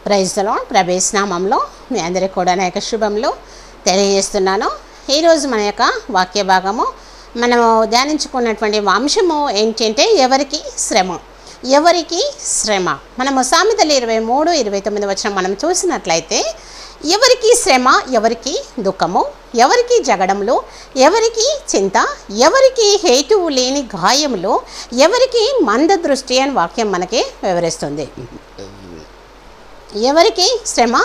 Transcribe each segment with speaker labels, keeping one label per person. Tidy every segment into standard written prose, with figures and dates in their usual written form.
Speaker 1: Praise the lord. ప్రభేస్ నామంలో మీ అందరికీ కూడా నా యొక్క శుభములు తెలియజేస్తున్నాను. ఈరోజు మన యొక్క వాక్య భాగము మనము ధ్యానించుకున్నటువంటి అంశము ఏంటంటే ఎవరికి శ్రమ. ఎవరికి శ్రమ. మనము సామెతలు 23-29 వచనం మనం చూసినట్లయితే ఎవరికి శ్రమ, ఎవరికి దుఃఖము, ఎవరికి జగడములు, ఎవరికి చింత, ఎవరికి హేతువు లేని గాయములు, ఎవరికి మంద దృష్టి అని వాక్యం మనకి వివరిస్తుంది. ఎవరికి శ్రమ,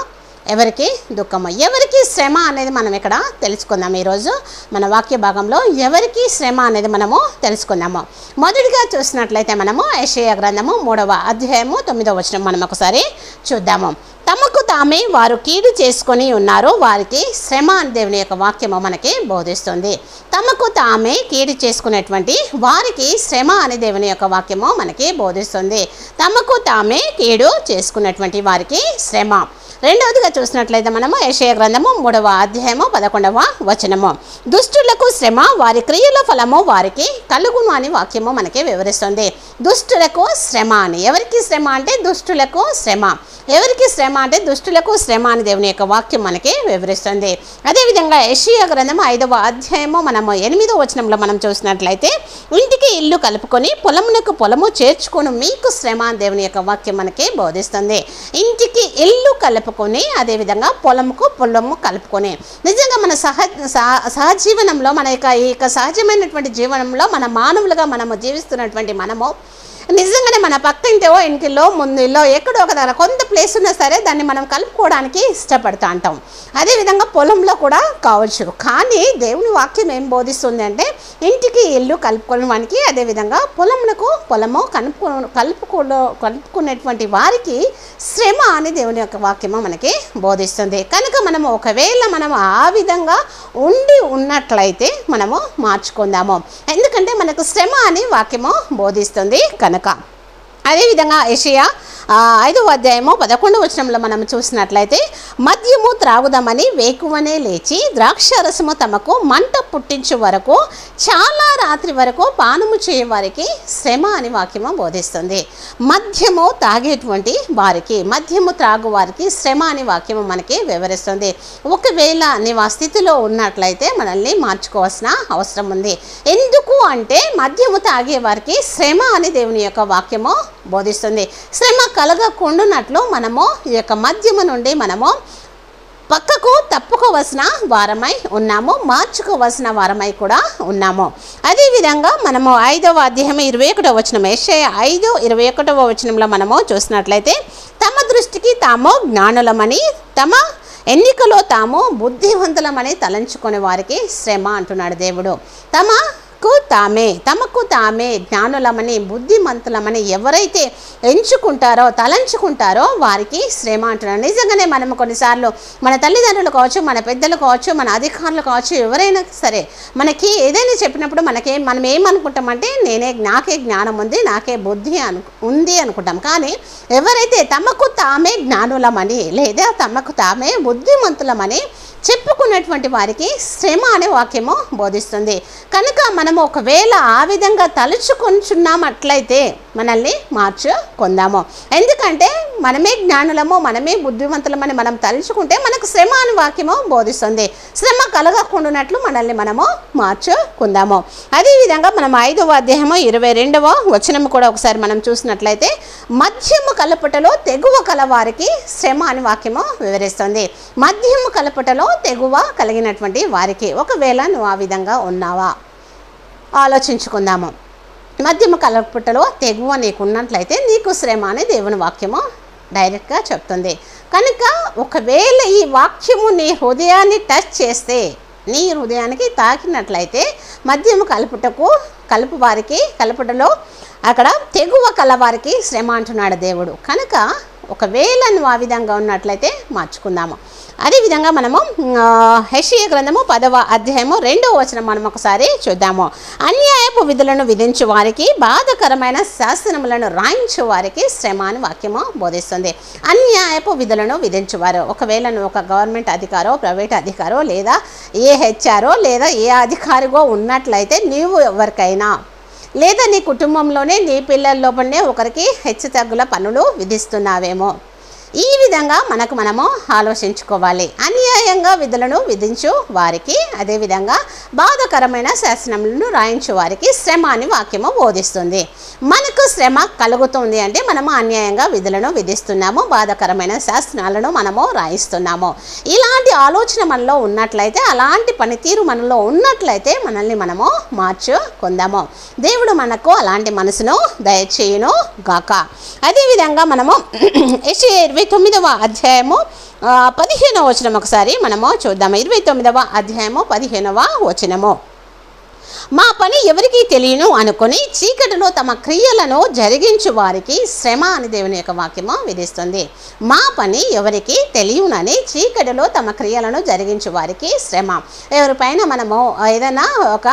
Speaker 1: ఎవరికి దుఃఖము. ఎవరికి శ్రమ అనేది మనం ఇక్కడ తెలుసుకుందాం. ఈరోజు మన వాక్య భాగంలో ఎవరికి శ్రమ అనేది మనము తెలుసుకుందాము. మొదటిగా చూసినట్లయితే మనము యెషయా గ్రంథము 3వ అధ్యాయము 9వ వచనం మనం ఒకసారి చూద్దాము. తమకు తామే వారు కీడు చేసుకొని ఉన్నారు, వారికి శ్రమ అని దేవుని యొక్క వాక్యము మనకి బోధిస్తుంది. తమకు తామే కీడు చేసుకునేటువంటి వారికి శ్రమ అని దేవుని యొక్క వాక్యము మనకి బోధిస్తుంది. తమకు తామే కీడు చేసుకున్నటువంటి వారికి శ్రమ. రెండవదిగా చూసినట్లయితే మనము యెషయా గ్రంథము 3వ అధ్యాయము 11వ వచనము. దుష్టులకు శ్రమ, వారి క్రియల ఫలము వారికి కలుగును అని వాక్యము మనకి వివరిస్తుంది. దుష్టులకు శ్రమ అని. ఎవరికి శ్రమ అంటే దుష్టులకు శ్రమ. ఎవరికి శ్రమ అంటే దుష్టులకు శ్రమ అని దేవుని యొక్క వాక్యం మనకి వివరిస్తుంది. అదేవిధంగా యెషయా గ్రంథము 5వ అధ్యాయము మనము 8వ వచనంలో మనం చూసినట్లయితే ఇంటికి ఇల్లు కలుపుకొని పొలమునకు పొలము చేర్చుకొని మీకు శ్రమ అని దేవుని యొక్క వాక్యం మనకి బోధిస్తుంది. ఇంటికి ఇల్లు కలుపుకొని అదేవిధంగా పొలముకు పొలము కలుపుకొని. నిజంగా మన సహజీవనంలో మన యొక్క సహజమైనటువంటి జీవనంలో మన మానవులుగా మనము జీవిస్తున్నటువంటి మనము నిజంగానే మన పక్క ఇంటిలో ముందులో ఎక్కడో ఒక దగ్గర కొంత ప్లేస్ ఉన్నా సరే దాన్ని మనం కలుపుకోవడానికి ఇష్టపడుతూ ఉంటాం. అదేవిధంగా పొలంలో కూడా కావచ్చు. కానీ దేవుని వాక్యం ఏం బోధిస్తుంది అంటే ఇంటికి ఇల్లు కలుపుకోవడానికి, అదేవిధంగా పొలమునకు పొలము కలుపుకునేటువంటి వారికి శ్రమ అని దేవుని యొక్క వాక్యము మనకి బోధిస్తుంది. కనుక మనము ఒకవేళ మనము ఆ విధంగా ఉన్నట్లయితే మనము మార్చుకుందాము. ఎందుకంటే మనకు శ్రమ అని వాక్యము బోధిస్తుంది కనుక. అదేవిధంగా యెషయా 5వ అధ్యాయము 11వ వచనంలో మనం చూసినట్లయితే మద్యము త్రాగుదామని వేకువనే లేచి ద్రాక్షరసము తమకు మంట పుట్టించు వరకు చాలా రాత్రి వరకు పానము చేయవారికి శ్రమ అని వాక్యము బోధిస్తుంది. మద్యము తాగేటువంటి వారికి, మద్యము త్రాగు వారికి శ్రమ అని వాక్యము మనకి వివరిస్తుంది. ఒకవేళ నీవు ఆ స్థితిలో ఉన్నట్లయితే మనల్ని మార్చుకోవాల్సిన అవసరం ఉంది. ఎందుకు అంటే మద్యము తాగే వారికి శ్రమ అని దేవుని యొక్క వాక్యము బోధిస్తుంది. శ్రమ కలగకుండానట్లు మనము ఈ యొక్క మద్యము నుండి మనము పక్కకు తప్పుకోవలసిన వారమై ఉన్నాము, మార్చుకోవలసిన వారమై కూడా ఉన్నాము. అదేవిధంగా మనము 5వ అధ్యాయం 21వ వచనం, యెషయా 5:21వ వచనంలో మనము చూసినట్లయితే తమ దృష్టికి తాము జ్ఞానులమని, తమ ఎన్నికలో తాము బుద్ధివంతులమని తలంచుకునే వారికి శ్రమ అంటున్నాడు దేవుడు. తమకు తామే జ్ఞానులమని, బుద్ధిమంతులమని ఎవరైతే ఎంచుకుంటారో, తలంచుకుంటారో వారికి శ్రమ అంటున్నారు. నిజంగానే మనము కొన్నిసార్లు మన తల్లిదండ్రులు కావచ్చు, మన పెద్దలు కావచ్చు, మన అధికారులు కావచ్చు, ఎవరైనా సరే మనకి ఏదైనా చెప్పినప్పుడు మనం ఏమనుకుంటామంటే నాకే జ్ఞానం ఉంది, నాకే బుద్ధి ఉంది అనుకుంటాం. కానీ ఎవరైతే తమకు తామే జ్ఞానులమని లేదా తమకు తామే బుద్ధిమంతులమని చెప్పుకున్నటువంటి వారికి శ్రమ అనే వాక్యము బోధిస్తుంది. కనుక మనము ఒకవేళ ఆ విధంగా తలుచుకుంటున్నామట్లయితే మనల్ని మార్చుకుందాము. ఎందుకంటే మనమే జ్ఞానులము, మనమే బుద్ధిమంతులమని మనం తలుచుకుంటే మనకు శ్రమ అని వాక్యము బోధిస్తుంది. శ్రమ కలగకుండానట్లు మనల్ని మనము మార్చుకుందాము. అదేవిధంగా మనం 5వ అధ్యాయము 22వ వచనము కూడా ఒకసారి మనం చూసినట్లయితే మద్యము కలుపుటలో తెగువ కలవారికి శ్రమ అని వాక్యము వివరిస్తుంది. మద్యము కలుపుటలో తెగువ కలిగినటువంటి వారికి. ఒకవేళ నువ్వు ఆ విధంగా ఉన్నావా ఆలోచించుకుందాము. మద్యము కలుపుటలో తెగువ నీకున్నట్లయితే నీకు శ్రమ అని దేవుని వాక్యము డైరెక్ట్గా చెప్తుంది. కనుక ఒకవేళ ఈ వాక్యము నీ హృదయాన్ని టచ్ చేస్తే, నీ హృదయానికి తాకినట్లయితే మద్యము కలుపుటలో అక్కడ తెగువ కలవారికి శ్రమ అంటున్నాడు దేవుడు. కనుక ఒకవేళ నువ్వు ఆ విధంగా ఉన్నట్లయితే మార్చుకుందాము. అదేవిధంగా మనము యెషయా గ్రంథము 10వ అధ్యాయము 2వ వచనం మనం ఒకసారి చూద్దాము. అన్యాయపు విధులను విధించు వారికి, బాధకరమైన శాసనములను రాయించు వారికి శ్రమ అని వాక్యము బోధిస్తుంది. అన్యాయపు విధులను విధించువారు. ఒకవేళ నువ్వు ఒక గవర్నమెంట్ అధికారో, ప్రైవేట్ అధికారో, లేదా ఏ హెచ్ఆర్ఓ లేదా ఏ అధికారిగో ఉన్నట్లయితే నీవు ఎవరికైనా లేదా నీ కుటుంబంలోనే నీ పిల్లల లోపలనే ఒకరికి హెచ్చు తగ్గుల పనులు విధిస్తున్నావేమో, ఈ విధంగా మనము ఆలోచించుకోవాలి. అన్యాయంగా విధులను విధించు వారికి, అదేవిధంగా బాధకరమైన శాసనములను రాయించు వారికి శ్రమ అని వాక్యము బోధిస్తుంది. మనకు శ్రమ కలుగుతుంది అంటే మనము అన్యాయంగా విధులను విధిస్తున్నాము, బాధకరమైన శాసనాలను మనము రాయిస్తున్నాము. ఇలాంటి ఆలోచన మనలో ఉన్నట్లయితే, అలాంటి పనితీరు మనలో ఉన్నట్లయితే మనల్ని మనము మార్చుకుందాము. దేవుడు మనకు అలాంటి మనసును దయచేయును గాక. అదేవిధంగా మనము యెషయా 29వ అధ్యాయము 15వ వచనం ఒకసారి మనము చూద్దాము. 29వ అధ్యాయము 15వ వచనము. మా పని ఎవరికి తెలియను అనుకుని చీకటిలో తమ క్రియలను జరిగించు వారికి శ్రమ అని దేవుని యొక్క వాక్యము విధిస్తుంది. మా పని ఎవరికి తెలియనని చీకటిలో తమ క్రియలను జరిగించు వారికి శ్రమ. ఎవరిపైన మనము ఏదైనా ఒక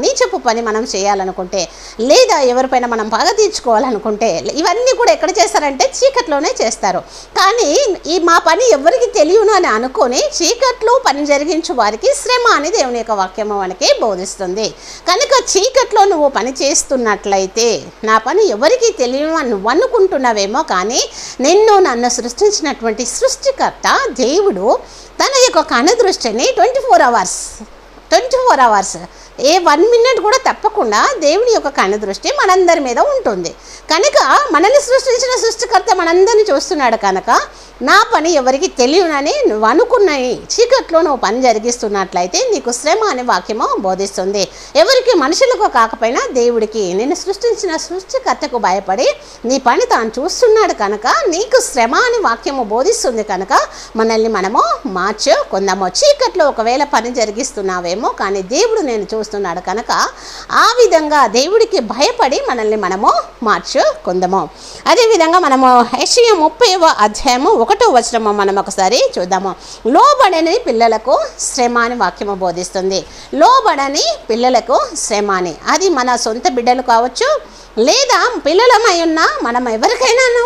Speaker 1: నీచపు పని మనం చేయాలనుకుంటే, లేదా ఎవరిపైన మనం పగ తీర్చుకోవాలనుకుంటే, ఇవన్నీ కూడా ఎక్కడ చేస్తారంటే చీకట్లోనే చేస్తారు. కానీ ఈ మా పని ఎవరికి తెలియను అని అనుకొని చీకట్లో పని జరిగించు వారికి శ్రమ అని దేవుని యొక్క వాక్యము మనకి బోధిస్తుంది. కనుక చీకట్లో నువ్వు పని చేస్తున్నట్లయితే, నా పని ఎవరికి తెలియను అని నువ్వు అనుకుంటున్నావేమో, కానీ నన్ను సృష్టించినటువంటి సృష్టికర్త దేవుడు తన యొక్క కనుదృష్టిని 24 అవర్స్ ఏ 1 మినిట్ కూడా తప్పకుండా దేవుని యొక్క కనుదృష్టి మనందరి మీద ఉంటుంది. కనుక మనల్ని సృష్టించిన సృష్టికర్త మనందరినీ చూస్తున్నాడు. కనుక నా పని ఎవరికి తెలియనని నువ్వు అనుకున్నాయి చీకట్లో నువ్వు పని జరిగిస్తున్నట్లయితే నీకు శ్రమ అనే వాక్యము బోధిస్తుంది. ఎవరికి మనుషులకు కాకపోయినా దేవుడికి, నిన్ను సృష్టించిన సృష్టికర్తకు భయపడి నీ పని తాను చూస్తున్నాడు కనుక నీకు శ్రమ అని వాక్యము బోధిస్తుంది. కనుక మనల్ని మనము మార్చుకుందాము. చీకట్లో ఒకవేళ పని జరిగిస్తున్నావేమో, కానీ దేవుడు నేను చూస్తున్నాడు కనుక ఆ విధంగా దేవుడికి భయపడి మనల్ని మనము మార్చుకుందాము. అదేవిధంగా మనము యెషయా 30వ అధ్యాయము 1వ వచనము మనం ఒకసారి చూద్దాము. లోబడని పిల్లలకు శ్రమ అని వాక్యము బోధిస్తుంది. లోబడని పిల్లలకు శ్రమ అని, అది మన సొంత బిడ్డలు కావచ్చు, లేదా పిల్లలమై ఉన్న మనం ఎవరికైనాను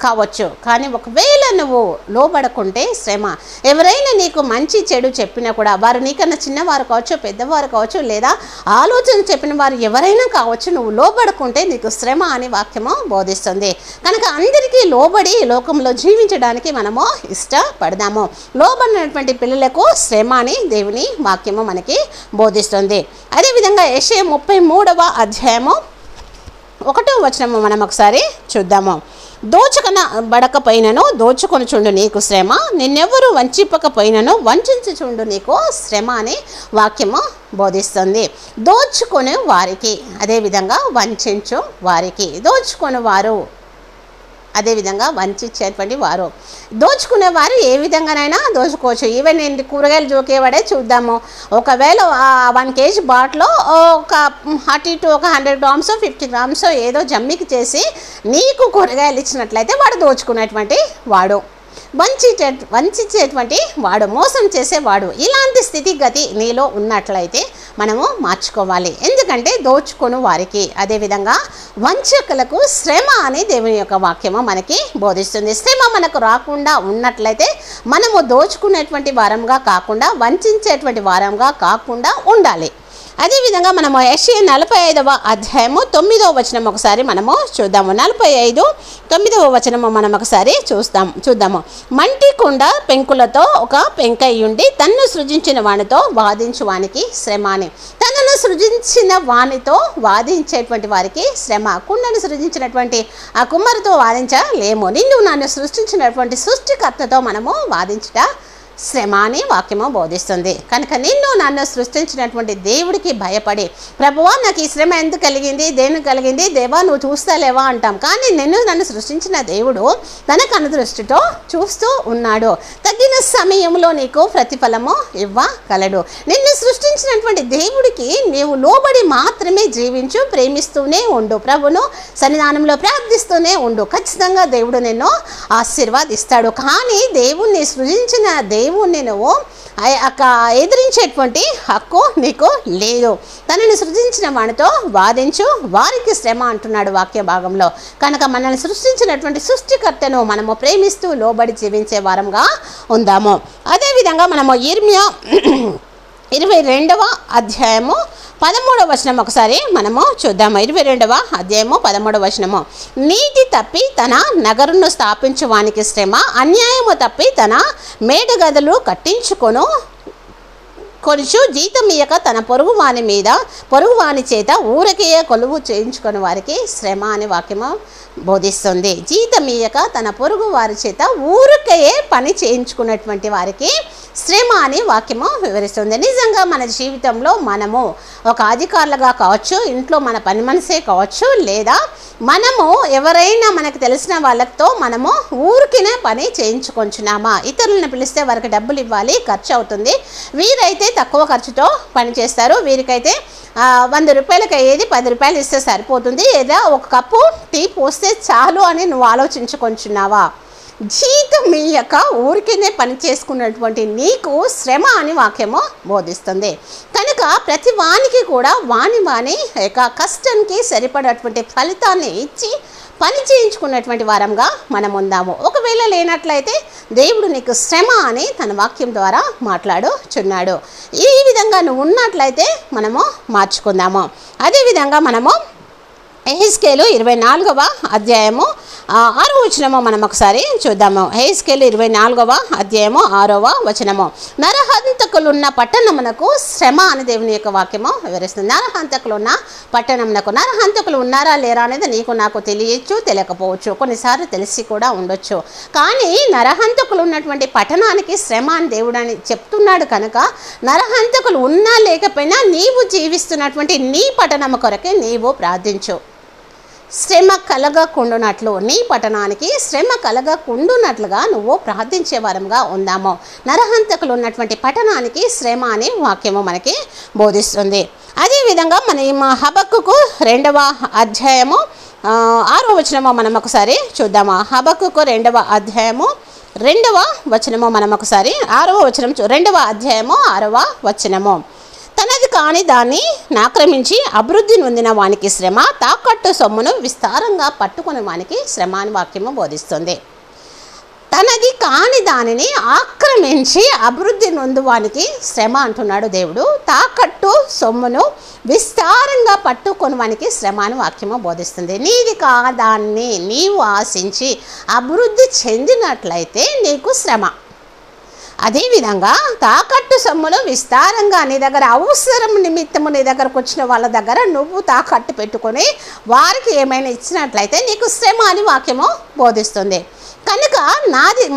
Speaker 1: కావచ్చు. కానీ ఒకవేళ నువ్వు లోబడకుంటే శ్రమ. ఎవరైనా నీకు మంచి చెడు చెప్పినా కూడా, వారు నీకన్నా చిన్నవారు కావచ్చు, పెద్దవారు కావచ్చు, లేదా ఆలోచన చెప్పిన వారు ఎవరైనా కావచ్చు, నువ్వు లోబడకుంటే నీకు శ్రమ అని వాక్యము బోధిస్తుంది. కనుక అందరికీ లోబడి లోకంలో జీవించడానికి మనము ఇష్టపడదాము. లోబడినటువంటి పిల్లలకు శ్రమ అని దేవుని వాక్యము మనకి బోధిస్తుంది. అదేవిధంగా యెషయా 33వ అధ్యాయము 1వ వచనము మనం ఒకసారి చూద్దాము. దోచుకొనబడకపోయినను దోచుకొనుచుండు నీకు శ్రమ, నిన్నెవరు వంచింపకపోయినను వంచుంచుచుండు నీకు శ్రమ అని వాక్యము బోధిస్తుంది. దోచుకునే వారికి, అదేవిధంగా వంచించు వారికి, దోచుకునే వారు అదేవిధంగా వంచేటువంటి వారు, దోచుకునేవారు ఏ విధంగానైనా దోచుకోవచ్చు. ఈవెన్ ఏంటి కూరగాయలు జోకేవాడే చూద్దాము. ఒకవేళ 1 kg బాట్లో ఒక అటు ఇటు ఒక 100 grams 50 grams ఏదో జమ్మికి చేసి నీకు కూరగాయలు ఇచ్చినట్లయితే వాడు దోచుకునేటువంటి వాడు, వంచేటువంటి వాడు, మోసం చేసేవాడు. ఇలాంటి స్థితిగతి నీలో ఉన్నట్లయితే మనము మార్చుకోవాలి. ఎందుకంటే దోచుకొను వారికి, అదేవిధంగా వంచకులకు శ్రమ అని దేవుని యొక్క వాక్యము మనకి బోధిస్తుంది. శ్రమ మనకు రాకుండా ఉన్నట్లయితే మనము దోచుకునేటువంటి వారంగా కాకుండా, వంచేటువంటి వారంగా కాకుండా ఉండాలి. అదేవిధంగా మనము యెషయా 45వ అధ్యాయము 9వ వచనం ఒకసారి మనము చూద్దాము. 45:9వ వచనము మనం ఒకసారి చూద్దాము. మంటి కుండ పెంకులతో ఒక పెంకయ్యుండి తన్ను సృజించిన వానితో వాదించు వానికి శ్రమ అని. తనను సృజించిన వానితో వాదించేటువంటి వారికి శ్రమ. కుండను సృజించినటువంటి ఆ కుమ్మరితో వాదించలేము. నన్ను సృష్టించినటువంటి సృష్టికర్తతో మనము వాదించుట శ్రమ అని వాక్యము బోధిస్తుంది. కనుక నన్ను సృష్టించినటువంటి దేవుడికి భయపడి, ప్రభువా నాకు ఈ శ్రమ ఎందుకు కలిగింది, దేనికి కలిగింది, దేవా నువ్వు చూస్తాలేవా అంటాం. కానీ నన్ను సృష్టించిన దేవుడు తన కనుదృష్టితో చూస్తూ ఉన్నాడు. తగిన సమయంలో నీకు ప్రతిఫలము ఇవ్వగలడు. నిన్ను సృష్టించినటువంటి దేవుడికి నీవు లోబడి మాత్రమే జీవించు, ప్రేమిస్తూనే ఉండు, ప్రభును సన్నిధానంలో ప్రార్థిస్తూనే ఉండు. ఖచ్చితంగా దేవుడు నిన్ను ఆశీర్వాదిస్తాడు. కానీ దేవుణ్ణి సృజించిన దేవుణ్ణి నువ్వు ఎదిరించేటువంటి హక్కు నీకు లేదు. తనని సృజించిన వానితో వాదించు వారికి శ్రమ అంటున్నాడు వాక్య భాగంలో. కనుక మనల్ని సృష్టించినటువంటి సృష్టికర్తను మనము ప్రేమిస్తూ లోబడి జీవించే వారంగా ఉందాము. అదేవిధంగా మనము ఇర్మియా 22వ అధ్యాయము 13వ వచనం ఒకసారి మనము చూద్దాము. 22వ అధ్యాయము 13వ వచనము. నీతి తప్పి తన నగరును స్థాపించువానికి శ్రమ, అన్యాయము తప్పి తన మేడగదులు కట్టించుకొను కొనుచు జీతమియక తన పొరుగువాని చేత ఊరకే కొలువు చేయించుకొని వారికి శ్రమ అని వాక్యము బోధిస్తుంది. జీతమియక తన పొరుగు వారి చేత ఊరికే పని చేయించుకున్నటువంటి వారికి శ్రమ అని వాక్యము వివరిస్తుంది. నిజంగా మన జీవితంలో మనము ఒక అధికారులుగా కావచ్చు, ఇంట్లో మన పని మనిషే కావచ్చు, లేదా మనము ఎవరైనా మనకు తెలిసిన వాళ్ళతో మనము ఊరికినే పని చేయించుకొంచున్నామా? ఇతరులను పిలిస్తే వారికి డబ్బులు ఇవ్వాలి, ఖర్చు అవుతుంది. వీరైతే తక్కువ ఖర్చుతో పని చేస్తారు. వీరికైతే 100 రూపాయలకి అయ్యేది 10 రూపాయలు ఇస్తే సరిపోతుంది, లేదా ఒక కప్పు టీ పోస్తే చాలు అని నువ్వు ఆలోచించుకొంచున్నావా? జీతం ఇయ్యక ఊరికేనే పని చేసుకున్నటువంటి నీకు శ్రమ అని వాక్యము బోధిస్తుంది. కనుక ప్రతి వానికి కూడా వాని యొక్క కష్టానికి సరిపడేటువంటి ఫలితాన్ని ఇచ్చి పని చేయించుకున్నటువంటి వారంగా మనం ఉందాము. ఒకవేళ లేనట్లయితే దేవుడు నీకు శ్రమ అని తన వాక్యం ద్వారా మాట్లాడుచున్నాడు. ఈ విధంగా నువ్వు ఉన్నట్లయితే మనము మార్చుకుందాము. అదేవిధంగా మనము యెహెజ్కేలు 24వ అధ్యాయము 6వ వచనము మనం ఒకసారి చూద్దాము. యెహెజ్కేలు 24వ అధ్యాయము 6వ వచనము. నరహంతకులున్న పట్టణమునకు శ్రమ అని దేవుని యొక్క వాక్యము వివరిస్తుంది. నరహంతకులు ఉన్న పట్టణమునకు, నరహంతకులు ఉన్నారా లేరా అనేది నీకు నాకు తెలియచ్చు, తెలియకపోవచ్చు, కొన్నిసార్లు తెలిసి కూడా ఉండొచ్చు. కానీ నరహంతకులు ఉన్నటువంటి పట్టణానికి శ్రమ అని దేవుడు అని చెప్తున్నాడు. కనుక నరహంతకులు ఉన్నా లేకపోయినా నీవు జీవిస్తున్నటువంటి నీ పట్టణము కొరకే నీవు ప్రార్థించు. శ్రమ కలగకుండునట్లు, నీ పట్టణానికి శ్రమ కలగకుండునట్లుగా నువ్వు ప్రార్థించే వారంగా ఉందాము. నరహంతకులు ఉన్నటువంటి పట్టణానికి శ్రమ అనే వాక్యము మనకి బోధిస్తుంది. అదేవిధంగా మన హబక్కుకు 2వ అధ్యాయము 6వ వచనము మనం ఒకసారి చూద్దాము. హబక్కుకు 2వ అధ్యాయము 2వ వచనము మనం ఒకసారి 6వ వచనం 2వ అధ్యాయము 6వ వచనము. తనది కాని దాన్ని ఆక్రమించి అభివృద్ధి నొందిన వానికి శ్రమ, తాకట్టు సొమ్మును విస్తారంగా పట్టుకునే వానికి శ్రమ అని వాక్యము బోధిస్తుంది. తనది కాని దానిని ఆక్రమించి అభివృద్ధి నొందువానికి శ్రమ అంటున్నాడు దేవుడు. తాకట్టు సొమ్మును విస్తారంగా పట్టుకొని వానికి శ్రమ అని వాక్యము బోధిస్తుంది. నీది కాదాన్ని నీవు ఆశించి అభివృద్ధి చెందినట్లయితే నీకు శ్రమ. అదేవిధంగా తాకట్టు సొమ్ములు విస్తారంగా నీ దగ్గర అవసరం నిమిత్తము నీ దగ్గరకు వచ్చిన వాళ్ళ దగ్గర నువ్వు తాకట్టు పెట్టుకొని వారికి ఏమైనా ఇచ్చినట్లయితే నీకు శ్రమ అని వాక్యము బోధిస్తుంది. కనుక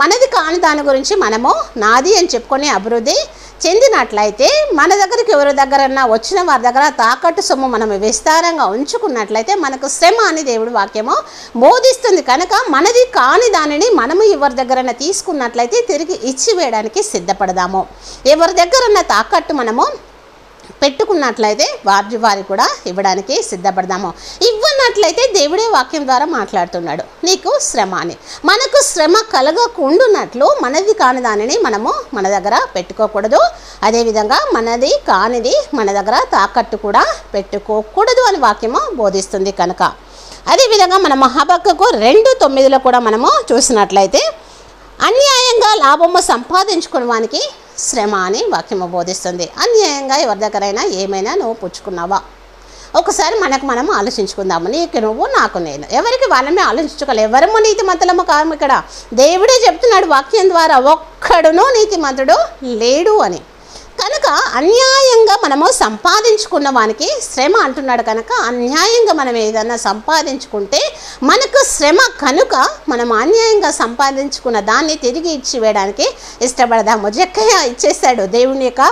Speaker 1: మనది కాని దాని గురించి మనము నాది అని చెప్పుకొని అభివృద్ధి చెందినట్లయితే, మన దగ్గరికి ఎవరి దగ్గరన్నా వచ్చిన వారి దగ్గర తాకట్టు సొమ్ము మనం విస్తారంగా ఉంచుకున్నట్లయితే మనకు శ్రమ అని దేవుడు వాక్యము బోధిస్తుంది. కనుక మనది కాని దానిని మనము ఎవరి దగ్గరన్నా తీసుకున్నట్లయితే తిరిగి ఇచ్చివేయడానికి సిద్ధపడదాము. ఎవరి దగ్గరన్నా తాకట్టు మనము పెట్టుకున్నట్లయితే వారి కూడా ఇవ్వడానికి సిద్ధపడదాము. ఇవ్వనట్లయితే దేవుడే వాక్యం ద్వారా మాట్లాడుతున్నాడు, నీకు శ్రమ అని. మనకు శ్రమ కలగకుండునట్లు మనది కాని దానిని మనము మన దగ్గర పెట్టుకోకూడదు. అదేవిధంగా మనది కానిది మన దగ్గర తాకట్టు కూడా పెట్టుకోకూడదు అని వాక్యము బోధిస్తుంది. కనుక అదేవిధంగా మన హబక్కుకు 2:9 కూడా మనము చూసినట్లయితే అన్యాయంగా లాభము సంపాదించుకునే వానికి శ్రమ అని వాక్యము బోధిస్తుంది. అన్యాయంగా ఎవరి దగ్గరైనా ఏమైనా నువ్వు పుచ్చుకున్నావా? ఒకసారి మనం ఆలోచించుకుందాము. నీకు నువ్వు, నాకు నేను, ఎవరికి వాళ్ళమే ఆలోచించుకోవాలి. ఎవరము నీతిమంతులము కాము. ఇక్కడ దేవుడే చెప్తున్నాడు వాక్యం ద్వారా, ఒక్కడును నీతిమంతుడు లేడు అని. కనుక అన్యాయంగా మనము సంపాదించుకున్న వానికి శ్రమ అంటున్నాడు. కనుక అన్యాయంగా మనం ఏదైనా సంపాదించుకుంటే మనకు శ్రమ. కనుక మనం అన్యాయంగా సంపాదించుకున్న దాన్ని తిరిగి ఇచ్చివేయడానికి ఇష్టపడదాము. జక్కయ్య ఇచ్చేస్తాడు దేవుని యొక్క,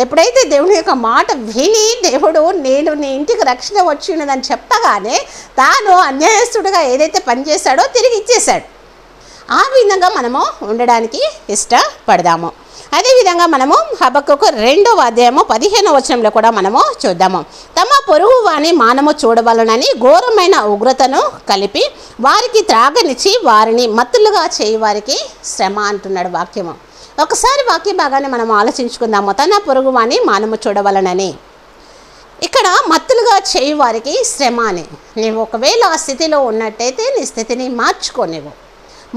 Speaker 1: ఎప్పుడైతే దేవుని యొక్క మాట విని దేవుడు నేను నీ ఇంటికి రక్షణ వచ్చినదని చెప్పగానే తాను అన్యాయస్తుడిగా ఏదైతే పనిచేశాడో తిరిగి ఇచ్చేశాడు. ఆ విధంగా మనము ఉండడానికి ఇష్టపడదాము. అదేవిధంగా మనము హబక్కుకు 2వ అధ్యాయము 15వ వచనంలో కూడా మనము చూద్దాము. తమ పొరుగు వాని మానము చూడవలనని ఘోరమైన ఉగ్రతను కలిపి వారికి త్రాగనిచ్చి వారిని మత్తులుగా చేయి వారికి శ్రమ అంటున్నాడు వాక్యము. ఒకసారి వాక్య భాగాన్ని మనం ఆలోచించుకుందాము. తన పొరుగు వాని మానము చూడవలనని, ఇక్కడ మత్తులుగా చేయి వారికి శ్రమ అని. నీవు ఒకవేళ ఆ స్థితిలో ఉన్నట్టయితే నీ స్థితిని మార్చుకో.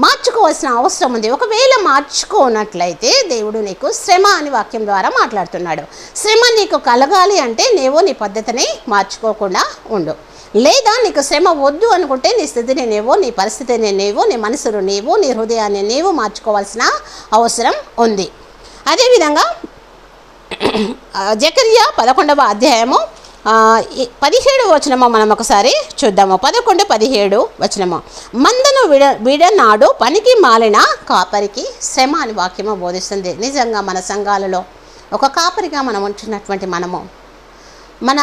Speaker 1: మార్చుకోవాల్సిన అవసరం ఉంది. ఒకవేళ మార్చుకోనట్లయితే దేవుడు నీకు శ్రమ అని వాక్యం ద్వారా మాట్లాడుతున్నాడు. శ్రమ నీకు కలగాలి అంటే నీవు నీ పద్ధతిని మార్చుకోకుండా ఉండు. లేదా నీకు శ్రమ వద్దు అనుకుంటే నీ స్థితిని నీవు, నీ పరిస్థితిని నీవు, నీ మనసును నీవు, నీ హృదయాన్ని నీవు మార్చుకోవాల్సిన అవసరం ఉంది. అదేవిధంగా జకర్యా 11వ అధ్యాయము 17వ వచనము మనం ఒకసారి చూద్దాము. 11-17 వచనము. మందను విడనాడు పనికి మాలిన కాపరికి శ్రమ అని వాక్యము బోధిస్తుంది. నిజంగా మన సంఘాలలో ఒక కాపరిగా మనం ఉంటున్నటువంటి మనము మన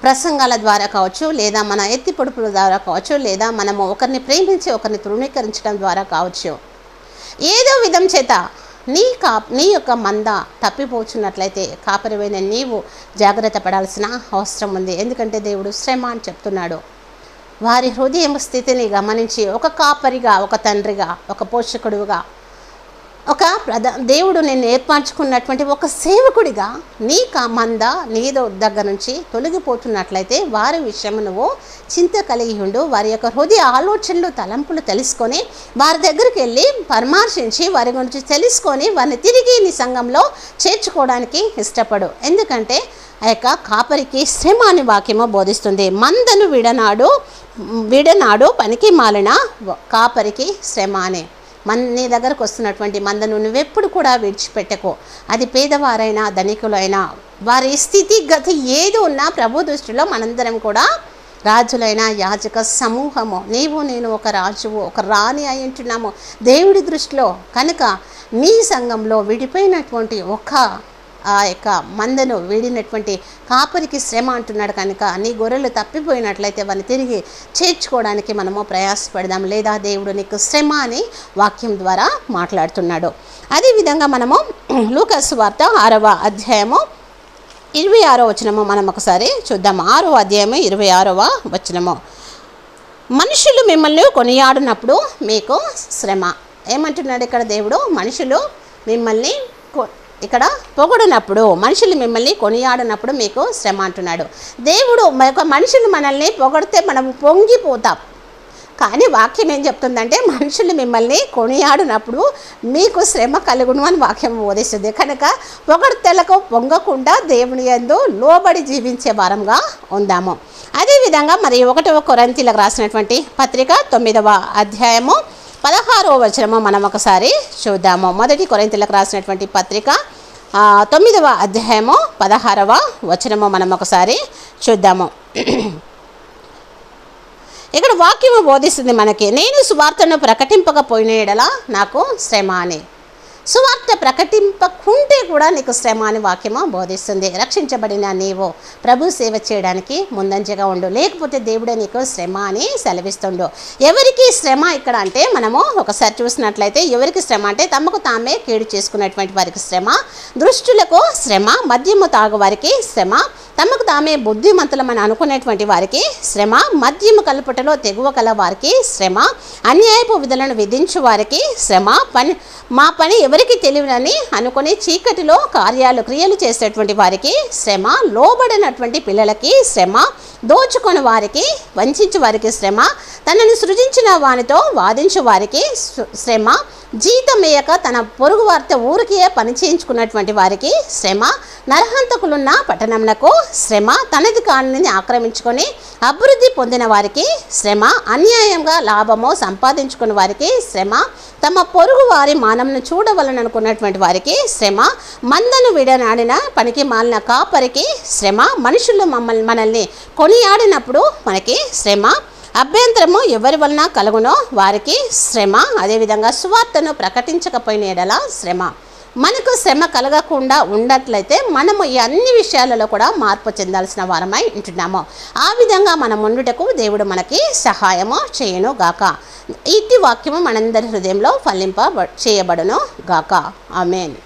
Speaker 1: ప్రసంగాల ద్వారా కావచ్చు, లేదా మన ఎత్తి పొడుపుల ద్వారా కావచ్చు, లేదా మనము ఒకరిని ప్రేమించి ఒకరిని తృణీకరించడం ద్వారా కావచ్చు, ఏదో విధం చేత నీ యొక్క మంద తప్పిపోచున్నట్లయితే కాపరివైన నీవు జాగ్రత్త పడాల్సిన అవసరం ఉంది. ఎందుకంటే దేవుడు శ్రమ అని చెప్తున్నాడు. వారి హృదయం స్థితిని గమనించి ఒక కాపరిగా, ఒక తండ్రిగా, ఒక పోషకుడుగా, ఒక దేవుడు నిన్ను ఏర్పరచుకున్నటువంటి ఒక సేవకుడిగా నీ మంద నీదో దగ్గర నుంచి తొలగిపోతున్నట్లయితే వారి విషయం నువ్వు చింత కలిగి ఉండు. వారి యొక్క హృదయ ఆలోచనలు, తలంపులు తెలుసుకొని వారి దగ్గరికి వెళ్ళి పరామర్శించి వారి గురించి తెలుసుకొని వారిని తిరిగి నీ సంఘంలో చేర్చుకోవడానికి ఇష్టపడు. ఎందుకంటే ఆ యొక్క కాపరికి శ్రమ అని వాక్యము బోధిస్తుంది. మందను విడనాడు పనికి మాలిన కాపరికి శ్రమ అని. నీ దగ్గరకు వస్తున్నటువంటి మందను నువ్వెప్పుడు కూడా విడిచిపెట్టకు. అది పేదవారైనా ధనికులైనా వారి స్థితిగతి ఏది ఉన్నా ప్రభు దృష్టిలో మనందరం కూడా రాజులైన యాజక సమూహము. నీవు నేను ఒక రాజువు, ఒక రాణి అయి ఉంటున్నాము దేవుడి దృష్టిలో. కనుక నీ సంఘంలో విడిపోయినటువంటి ఆ యొక్క మందను వీడినటువంటి కాపరికి శ్రమ అంటున్నాడు. కనుక నీ గొర్రెలు తప్పిపోయినట్లయితే వారిని తిరిగి చేర్చుకోవడానికి మనము ప్రయాసపడదాం. లేదా దేవుడు నీకు శ్రమ అని వాక్యం ద్వారా మాట్లాడుతున్నాడు. అదేవిధంగా మనము లూకా సువార్త 6వ అధ్యాయము 26వ వచనము మనం ఒకసారి చూద్దాము. 6వ అధ్యాయము 26వ వచనము. మనుషులు మిమ్మల్ని కొనియాడినప్పుడు మీకు శ్రమ. ఏమంటున్నాడు ఇక్కడ దేవుడు? మనుషులు మిమ్మల్ని ఇక్కడ పొగడినప్పుడు, మనుషులు మిమ్మల్ని కొనియాడినప్పుడు మీకు శ్రమ అంటున్నాడు దేవుడు. మనుషులు మనల్ని పొగిడితే మనం పొంగిపోతాం. కానీ వాక్యం ఏం చెప్తుందంటే మనుషులు మిమ్మల్ని కొనియాడినప్పుడు మీకు శ్రమ కలుగును అని వాక్యం బోధిస్తుంది. కనుక పొగడ్తలకు పొంగకుండా దేవుని యందు లోబడి జీవించే వారంగా ఉందాము. అదేవిధంగా మరి 1వ కొరింథీయులకు రాసినటువంటి పత్రిక 9వ అధ్యాయము 16వ వచనము మనం ఒకసారి చూద్దాము. 1 కొరింథీయులకు రాసినటువంటి పత్రిక 9వ అధ్యాయము 16వ వచనము మనం ఒకసారి చూద్దాము. ఇక్కడ వాక్యము బోధిస్తుంది మనకి, నేను సువార్తను ప్రకటింపకపోయిన ఎడల నాకు శ్రమ అని. సువార్త ప్రకటింపకుంటే కూడా నీకు శ్రమ అని వాక్యము బోధిస్తుంది. రక్షించబడిన నీవు ప్రభు సేవ చేయడానికి ముందంజగా ఉండు, లేకపోతే దేవుడే నీకు శ్రమ అని సెలవిస్తుండు. ఎవరికి శ్రమ ఇక్కడ అంటే మనము ఒకసారి చూసినట్లయితే ఎవరికి శ్రమ అంటే తమకు తామే కీడు చేసుకున్నటువంటి వారికి శ్రమ, దృష్టులకు శ్రమ, మద్యము తాగు వారికి శ్రమ, తమకు తామే బుద్ధిమంతులమని అనుకునేటువంటి వారికి శ్రమ, మద్యము కలుపుటలో తెగువ కల వారికి శ్రమ, అన్యాయపు విధులను విధించు వారికి శ్రమ, మా పని ఎవరికి తెలియనని అనుకుని చీకటిలో క్రియలు చేసేటువంటి వారికి శ్రమ, లోబడినటువంటి పిల్లలకి శ్రమ, దోచుకొని వారికి, వంచించు వారికి శ్రమ, తనని సృజించిన వానితో వాదించు వారికి శ్రమ, జీతమేయక తన పొరుగు వారితో ఊరికే పని చేయించుకున్నటువంటి వారికి శ్రమ, నరహంతకులున్న పట్టణంలకు శ్రమ, తనది కానిని ఆక్రమించుకొని అభివృద్ధి పొందిన వారికి శ్రమ, అన్యాయంగా లాభము సంపాదించుకున్న వారికి శ్రమ, తమ పొరుగు వారి మానంను చూడవలననుకున్నటువంటి వారికి శ్రమ, మందను విడనాడిన పనికి మాలిన కాపరికి శ్రమ, మనుషులు మనల్ని కొనియాడినప్పుడు మనకి శ్రమ, అభ్యంతరము ఎవరి వలన కలుగునో వారికి శ్రమ, అదేవిధంగా సువార్తను ప్రకటించకపోయిన ఎడల శ్రమ. మనకు శ్రమ కలగకుండా ఉన్నట్లయితే మనము ఈ అన్ని విషయాలలో కూడా మార్పు చెందాల్సిన వారమై ఉంటున్నాము. ఆ విధంగా మనం ఉండుటకు దేవుడు మనకి సహాయము చేయను గాక. ఇట్టి వాక్యము మనందరి హృదయంలో ఫలింప చేయబడును గాక. ఆమేన్.